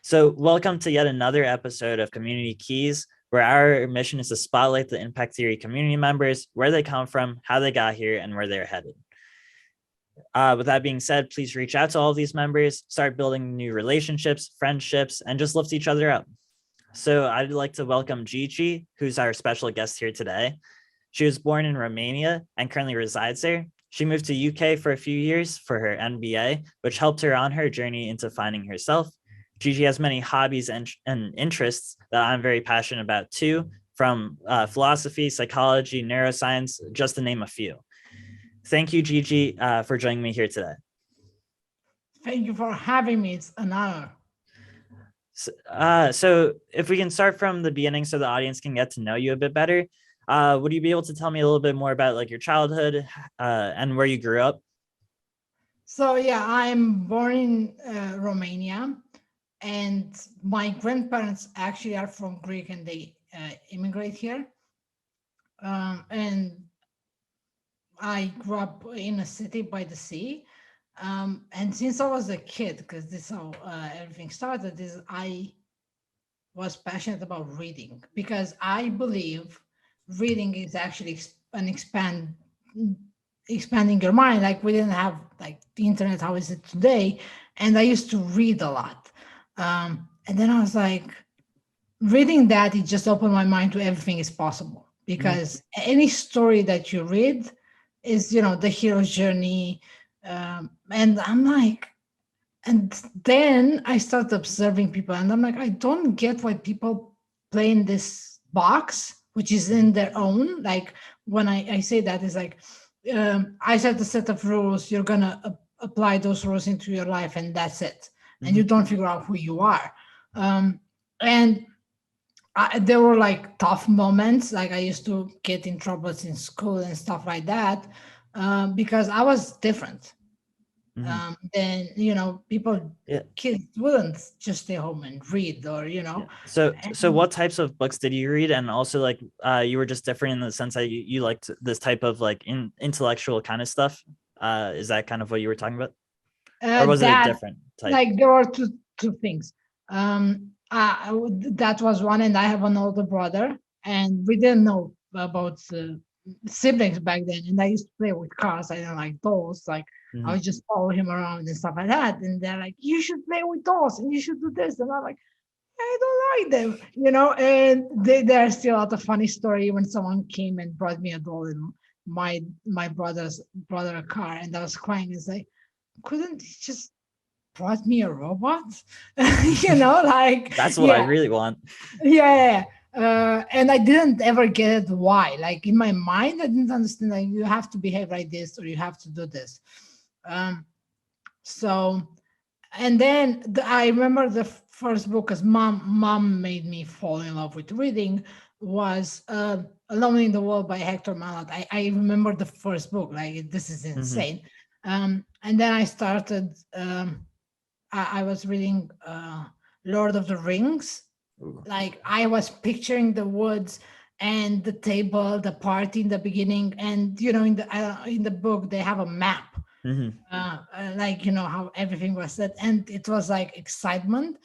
So, welcome to yet another episode of Community Keys, where our mission is to spotlight the impact theory community members, where they come from, how they got here, and where they're headed. With that being said, please reach out to all of these members, start building new relationships, friendships, and just lift each other up. So, I'd like to welcome GeGe, who's our special guest here today. She was born in Romania and currently resides there. She moved to UK for a few years for her MBA, which helped her on her journey into finding herself. GeGe has many hobbies and interests that I'm very passionate about too, from philosophy, psychology, neuroscience, just to name a few. Thank you, GeGe, for joining me here today. Thank you for having me. It's an honor. So if we can start from the beginning so the audience can get to know you a bit better, would you be able to tell me a little bit more about like your childhood and where you grew up? So yeah, I'm born in Romania, and my grandparents actually are from Greek, and they immigrate here. And I grew up in a city by the sea. And since I was a kid, because this is how everything started, is I was passionate about reading because I believe reading is actually expanding your mind. Like we didn't have like the internet, how is it today? And I used to read a lot. And then I was like, reading that, it just opened my mind to everything is possible because any story that you read is, the hero's journey. And I'm like, and then I started observing people, and I'm like, I don't get why people play in this box, which is in their own. Like when I say that, is like, I set a set of rules. You're gonna apply those rules into your life, and that's it. And you don't figure out who you are. And there were like tough moments. Like I used to get in troubles in school and stuff like that because I was different. Then people, kids wouldn't just stay home and read, or So what types of books did you read? And also like you were just different in the sense that you liked this type of like intellectual kind of stuff. Is that kind of what you were talking about? Or was it a different type? Like there were two things. That was one, and I have an older brother, and we didn't know about siblings back then. And I used to play with cars. I didn't like dolls. Like I would just follow him around and stuff like that. And they're like, "You should play with dolls, and you should do this." And I'm like, "I don't like them," And there's still a lot of funny story when someone came and brought me a doll and my brother's brother a car, and I was crying. It's like, couldn't he just brought me a robot? Like that's what I really want. Yeah. And I didn't ever get why. Like in my mind, I didn't understand. Like you have to behave like this, or you have to do this. So, and then I remember the first book, because mom made me fall in love with reading, was Alone in the World by Hector Mallet. I remember the first book. Like this is insane. And then I started. I was reading Lord of the Rings. Like I was picturing the woods and the table, the party in the beginning, and in the book they have a map, like how everything was set, and it was like excitement.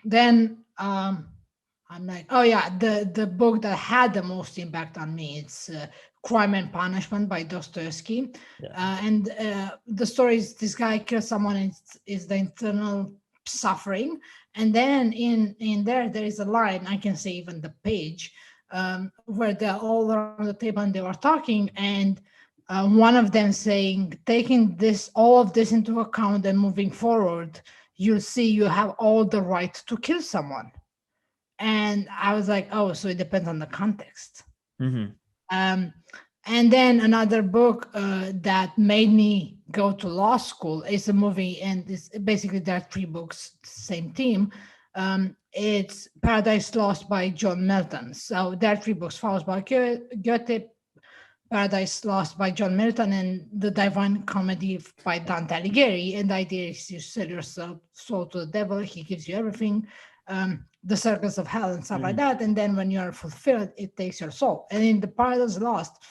Then I'm like, oh yeah, the book that had the most impact on me, it's Crime and Punishment by Dostoevsky. And the story is this guy kills someone, and it's the internal suffering. And then in there is a line, I can say even the page, where they're all around the table and they were talking, and one of them saying, taking all of this into account and moving forward, you'll see you have all the right to kill someone. And I was like, oh, so it depends on the context. And then another book that made me go to law school is a movie, and it's basically there are three books, same theme. It's Paradise Lost by John Milton. So there are three books: Faust by Goethe, Paradise Lost by John Milton, and The Divine Comedy by Dante Alighieri. And the idea is you sell your soul to the devil, he gives you everything. The circles of hell and stuff like that. And then when you are fulfilled, it takes your soul. And in the Paradise Lost,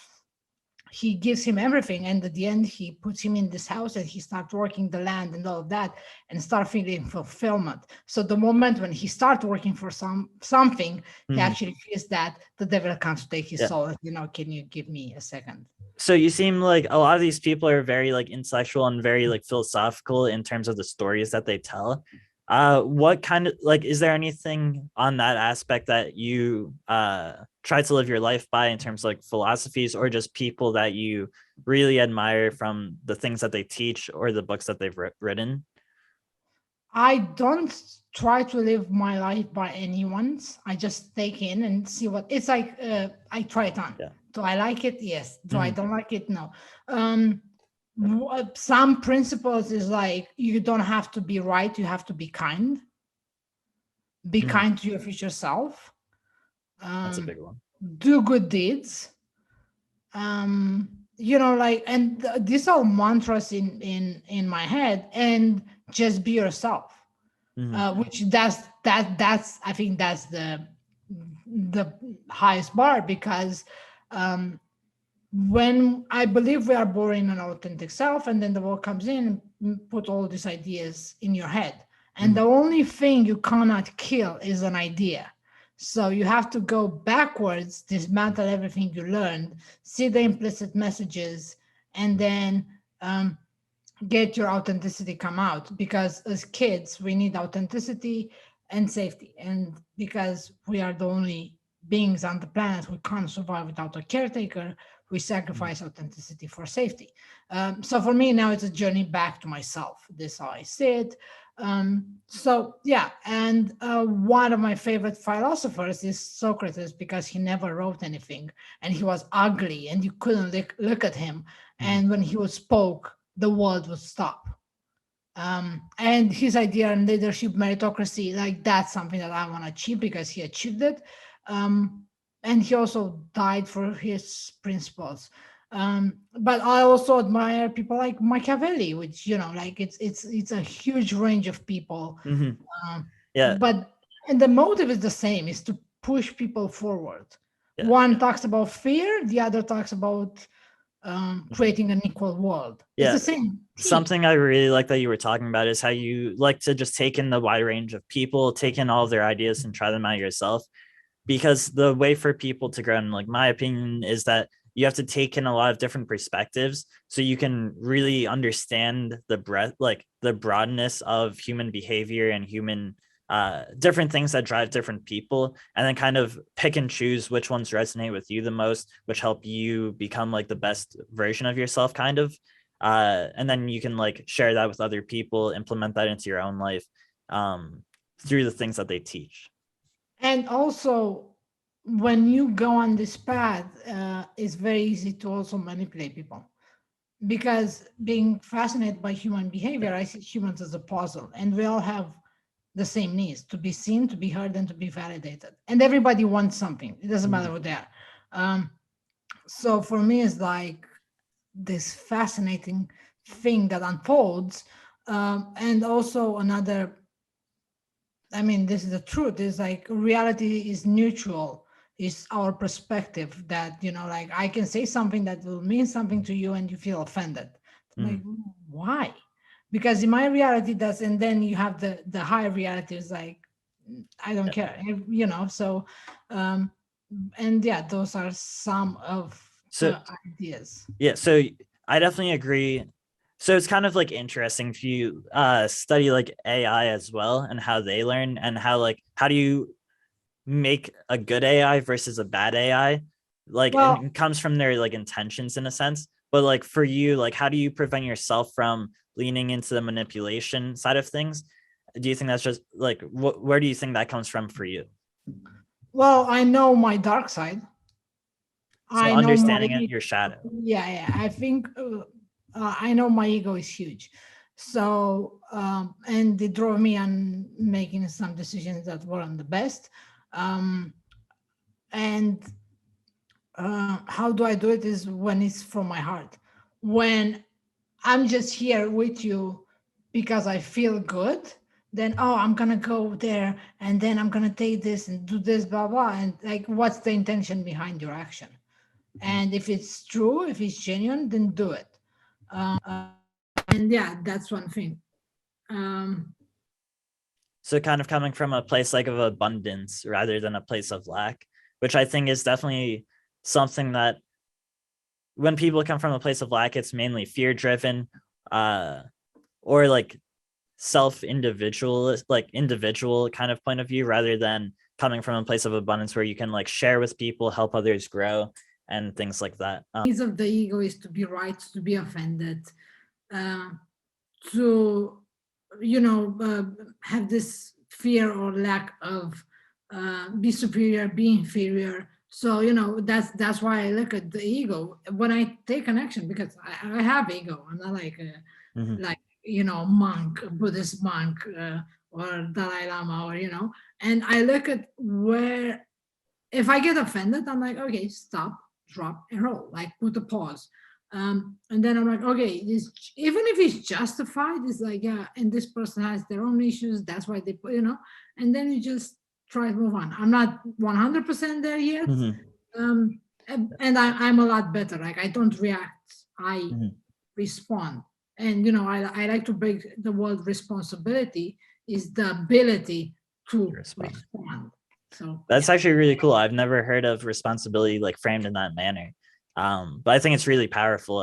he gives him everything, and at the end he puts him in this house and he starts working the land and all of that and start feeling fulfillment. So the moment when he starts working for something, he Mhm. actually feels that the devil comes to take his Yeah. soul. Can you give me a second? So you seem like a lot of these people are very like intellectual and very like philosophical in terms of the stories that they tell. What kind of like is there anything on that aspect that you try to live your life by in terms of like philosophies, or just people that you really admire from the things that they teach or the books that they've written? I don't try to live my life by anyone's. I just take in and see what it's like. I try it on. Yeah. Do I like it? Yes. Do I Mhm. don't like it? No. Um, some principles is like you don't have to be right. You have to be kind. Be Mhm. kind to your future self. That's a Um, big one. do good deeds. And these are mantras in my head. And just be yourself. Mhm. Which that's I think that's the highest bar, because um, when I believe we are born in an authentic self, and then the world comes in and put all these ideas in your head, and the Mhm. only thing you cannot kill is an idea. So you have to go backwards, dismantle everything you learned, see the implicit messages, and then get your authenticity come out, because as kids we need authenticity and safety, and because we are the only beings on the planet who can't survive without a caretaker, we Mhm. sacrifice authenticity for safety. So for me now it's a journey back to myself. This is how I see it. So yeah, and one of my favorite philosophers is Socrates, because he never wrote anything, and he was ugly and you couldn't look at him, Mhm. and when he spoke the world would stop. And his idea on leadership meritocracy, like that's something that I want to achieve, because he achieved it. And he also died for his principles. But I also admire people like Machiavelli, which like it's a huge range of people. Mhm. um, Yeah. but and the motive is the same, is to push people forward. Yeah. One talks about fear, the other talks about Mhm. creating an equal world. It's Yeah. the same theme. Something I really like that you were talking about is how you like to just take in the wide range of people, take in all of their ideas and try them out yourself. Because the way for people to grow, in like my opinion, is that you have to take in a lot of different perspectives so you can really understand the breadth, like the broadness of human behavior and human different things that drive different people, and then kind of pick and choose which ones resonate with you the most, which help you become like the best version of yourself, kind of. And then you can like share that with other people, implement that into your own life um, through the things that they teach. And also, when you go on this path, it's very easy to also manipulate people. Because being fascinated by human behavior, I see humans as a puzzle, and we all have the same needs: to be seen, to be heard, and to be validated. And everybody wants something. It doesn't matter Mhm. what they are. Um, so for me, it's like this fascinating thing that unfolds. And also another, I mean, this is the truth, is like reality is neutral. It's our perspective that, like I can say something that will mean something to you and you feel offended. Like, Mhm. why? Because in my reality does, and then you have the higher reality is like, I don't Yeah. care, so um and yeah, those are some of So the ideas. yeah, so I definitely agree. So it's kind of like interesting if you study like AI as well and how they learn and how like how do you make a good AI versus a bad AI? Like and Well, it comes from their like intentions in a sense. But like for you, like how do you prevent yourself from leaning into the manipulation side of things? Do you think that's just like where do you think that comes from for you? I know my dark side. So I know my understanding it, your shadow. yeah. I think I know my ego is huge. So and it drove me on making some decisions that weren't the best. Um, and how do I do it is when it's from my heart. When I'm just here with you because I feel good, then I'm gonna go there and then I'm gonna take this and do this, blah blah. And like, what's the intention behind your action? and if it's true, if it's genuine, then do it. And yeah, that's one thing. um So kind of coming from a place like of abundance rather than a place of lack, which I think is definitely something that when people come from a place of lack, it's mainly fear driven, or like individual kind of point of view, rather than coming from a place of abundance where you can like share with people, help others grow, and things like that. needs of the ego is to be right, to be offended, uh, to have this fear or lack of be superior, be inferior. So that's why I look at the ego when I take an action, because I have ego. I'm not like Mhm. like monk, Buddhist monk, or Dalai Lama, or and I look at where, if I get offended, I'm like, okay, stop, drop, and roll. Like, put a pause. And then I'm like, okay, this, even if it's justified, it's like, yeah, and this person has their own issues. That's why they put, and then you just try to move on. I'm not 100% there yet. Mhm. And I'm a lot better. Like, I don't react, I Mhm. respond. And, I like to break the word responsibility is the ability To to respond. respond. So, That's yeah. actually really cool. I've never heard of responsibility like framed in that manner. But I think it's really powerful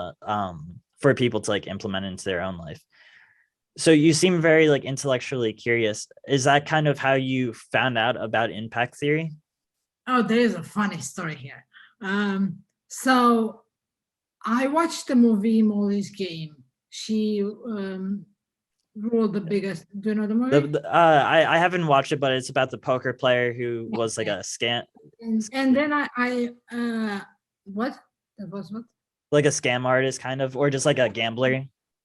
for people to like implement into their own life. So you seem very like intellectually curious. Is that kind of how you found out about impact theory? Oh, there is a funny story here. So I watched the movie Molly's Game. She ruled the biggest. Do you know the movie? I haven't watched it, but it's about the poker player who was like Yeah. a scam, And then what? That was what? like a scam artist kind of, or just like a gambler.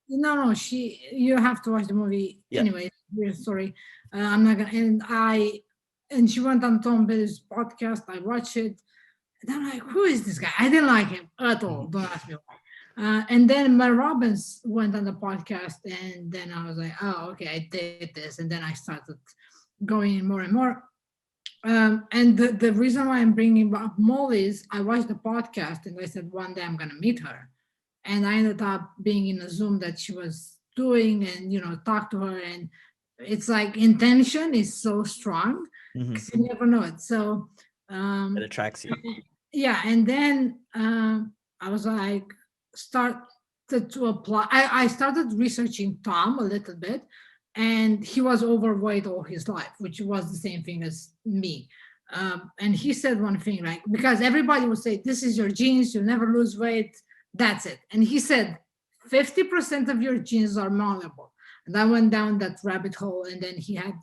No, you have to watch the movie Yeah. anyway. Weird story. I'm not gonna. And she went on Tom Billy's podcast. I watched it. And I'm like, who is this guy? I didn't like him at all. Mhm. Don't ask me why. And then Mel Robbins went on the podcast, and then I was like, oh, okay, I did this. And then I started going in more and more. And the reason why I'm bringing up Molly is I watched the podcast and I said, one day I'm going to meet her. And I ended up being in a Zoom that she was doing and, talk to her. And it's like intention is so strong Mhm. because you never know it. So, It um, attracts you. yeah. And then I was like, start to apply. I started researching Tom a little bit, and he was overweight all his life, which was the same thing as me. And he said one thing, like, because everybody would say, this is your genes, you'll never lose weight, that's it. And he said, 50% of your genes are malleable. And I went down that rabbit hole, and then he had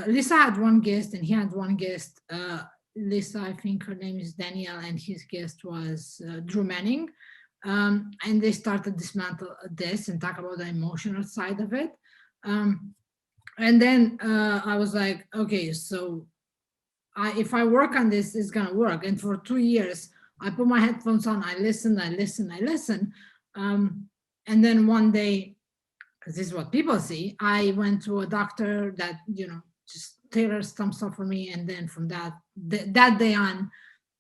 Lisa had one guest, and he had one guest. Lisa, I think her name is Danielle, and his guest was Drew Manning. And they started dismantle this and talk about the emotional side of it. Um, and then I was like, okay, so if I work on this, it's gonna work. And for 2 years, I put my headphones on, I listen, I listen, I listen. And then one day, because this is what people see, I went to a doctor that just tailors some stuff for me, and then from that day on,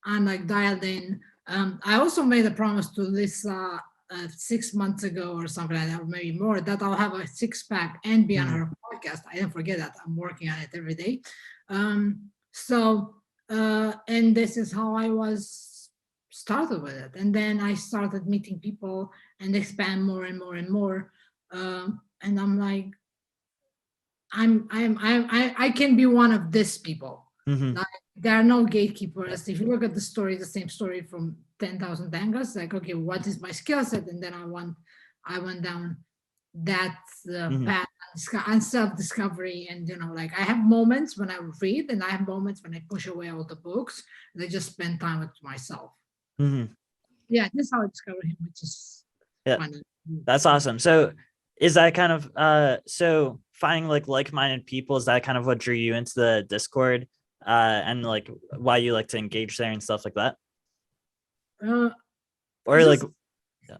I'm like dialed in. I also made a promise to Lisa 6 months ago or something like that, or maybe more, that I'll have a six pack and be on Mhm. her podcast. I didn't forget that. I'm working on it every day. And this is how I was started with it. And then I started meeting people and expand more and more and more. And I'm like, I can be one of these people. Mhm. Like, there are no gatekeepers. If you look at the story, the same story from 10,000 angles. Like, okay, what is my skill set? And then I went down that Mhm. path and self discovery. And like, I have moments when I read, and I have moments when I push away all the books and I just spend time with myself. Mhm. Yeah, this is how I discovered him, which is Yeah. funny. That's awesome. So is that kind of so finding like-minded people, is that kind of what drew you into the Discord, and like why you like to engage there and stuff like that? Uh, Or like just yeah.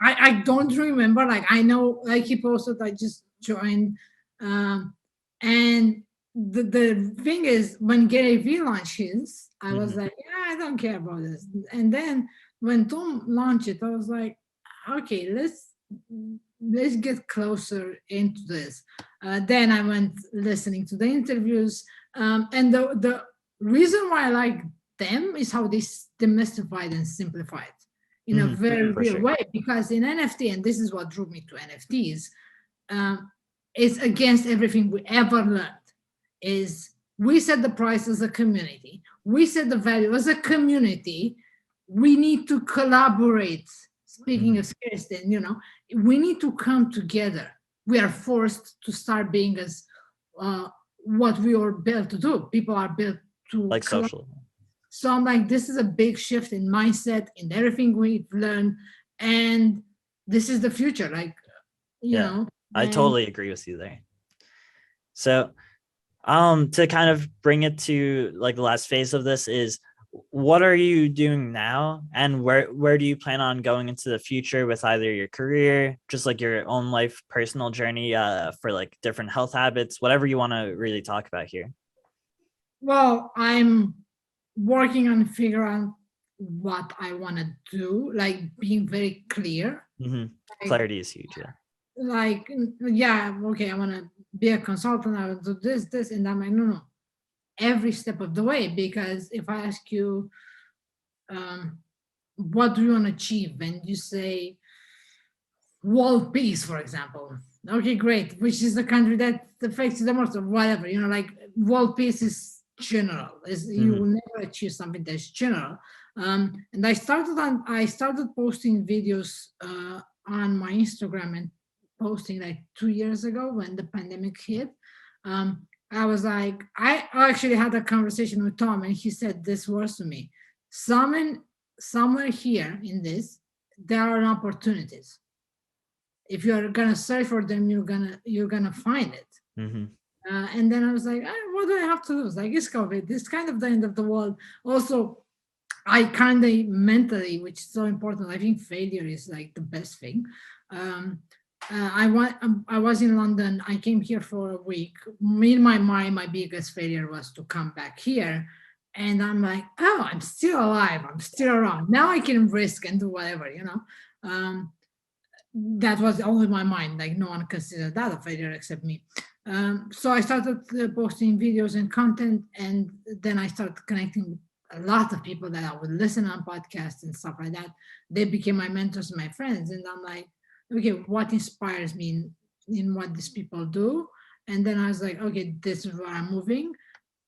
I don't remember. Like, I know, like, he posted, I just joined, um, and the thing is, when Gary Vee launches, I was Mhm. like, yeah, I don't care about this. And then when Tom launched it, I was like, okay, let's get closer into this. Then I went listening to the interviews, and the reason why I like them is how they demystified and simplified in a Mhm. very For real sure. way. Because in NFT, and this is what drew me to NFTs, um, it's against everything we ever learned. Is we set the price as a community, we set the value as a community. We need to collaborate. Speaking Mhm. of scarcity, we need to come together. We are forced to start being as uh, what we are built to do. People are built to Like collaborate. social. So I'm like, this is a big shift in mindset in everything we've learned, and this is the future. Like, you Yeah, know, I and totally agree with you there. So, to kind of bring it to like the last phase of this is, what are you doing now, and where do you plan on going into the future with either your career, just like your own life, personal journey, for like different health habits, whatever you want to really talk about here. well, I'm working on figure out what I want to do, like being very clear. Hmm. Like, Clarity is huge. Yeah. yeah, okay, I want to be a consultant. I will do this, and I'm like, no, every step of the way. Because if I ask you, um, what do you want to achieve, and you say world peace, for example. Okay, great. Which is the country that affects you the most, or whatever. Like world peace is general. Is you Hmm. will never achieve something that's general. And I started posting videos on my Instagram and posting like 2 years ago when the pandemic hit. I was like, I actually had a conversation with Tom, and he said this words to me. Someone somewhere here in this, there are opportunities. If you're gonna search for them, you're gonna find it. Hmm. And then I was like, what do I have to lose? Like, it's COVID. It's kind of the end of the world. Also, I kind of mentally, which is so important. I think failure is like the best thing. Um, I was in London. I came here for a week. In my mind, my biggest failure was to come back here. And I'm like, oh, I'm still alive. I'm still around. Now I can risk and do whatever. Um, that was only my mind. Like, no one considered that a failure except me. So I started posting videos and content, and then I started connecting with a lot of people that I would listen on podcasts and stuff like that. They became my mentors and my friends, and I'm like, okay, what inspires me in what these people do? And then I was like, okay, this is where I'm moving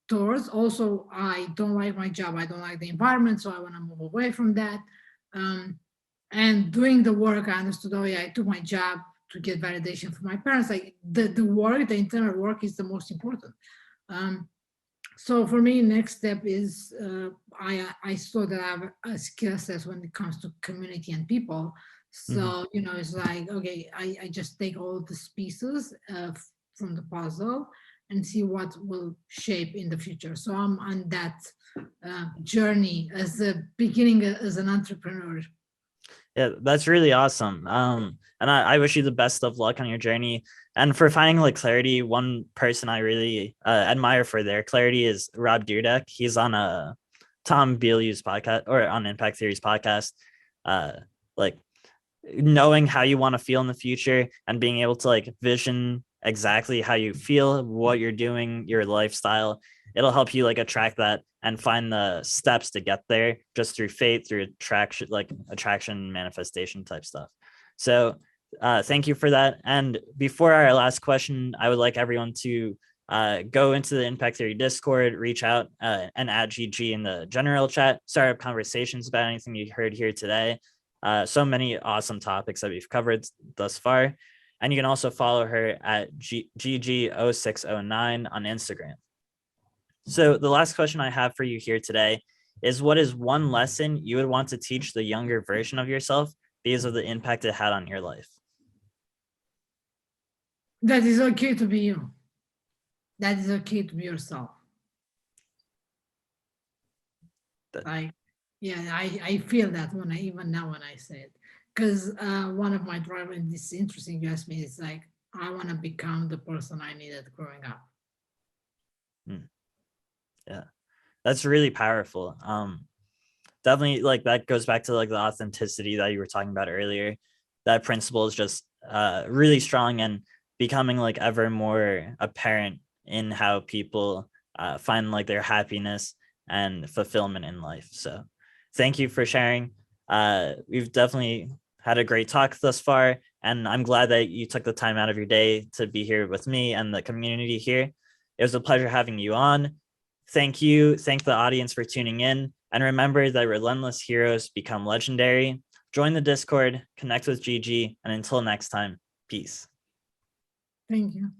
towards. Also, I don't like my job. I don't like the environment, so I want to move away from that. Um, and doing the work, I understood, oh yeah, I took my job to get validation from my parents. Like the work, the internal work is the most important. Um, so for me, next step is I saw that I have a skill set when it comes to community and people. Hmm. So it's like, okay, I just take all these pieces from the puzzle and see what will shape in the future. So I'm on that journey as a beginning as an entrepreneur. Yeah, that's really awesome. And I wish you the best of luck on your journey. And for finding like clarity, one person I really admire for their clarity is Rob Dyrdek. He's on a Tom Bilyeu's podcast, or on Impact Theory's podcast. Uh, like knowing how you want to feel in the future and being able to like vision exactly how you feel, what you're doing, your lifestyle, it'll help you like attract that and find the steps to get there just through faith, through attraction, like attraction manifestation type stuff. So thank you for that. And before our last question, I would like everyone to go into the Impact Theory Discord, reach out and add GeGe in the general chat, start up conversations about anything you heard here today. So many awesome topics that we've covered thus far. And you can also follow her at GeGe0609 on Instagram. So the last question I have for you here today is, what is one lesson you would want to teach the younger version of yourself because of the impact it had on your life? That is okay to be you. That is okay to be yourself. That, Like, yeah, I feel that when I even now when I say it, because one of my drivers, and this is interesting, you asked me, it's like I want to become the person I needed growing up. Mm, yeah, that's really powerful. Definitely, like that goes back to like the authenticity that you were talking about earlier. That principle is just really strong and becoming like ever more apparent in how people find like their happiness and fulfillment in life. So thank you for sharing. We've definitely had a great talk thus far, and I'm glad that you took the time out of your day to be here with me and the community here. It was a pleasure having you on. Thank you. Thank the audience for tuning in. And remember that relentless heroes become legendary. Join the Discord, connect with GeGe, and until next time, peace. Thank you.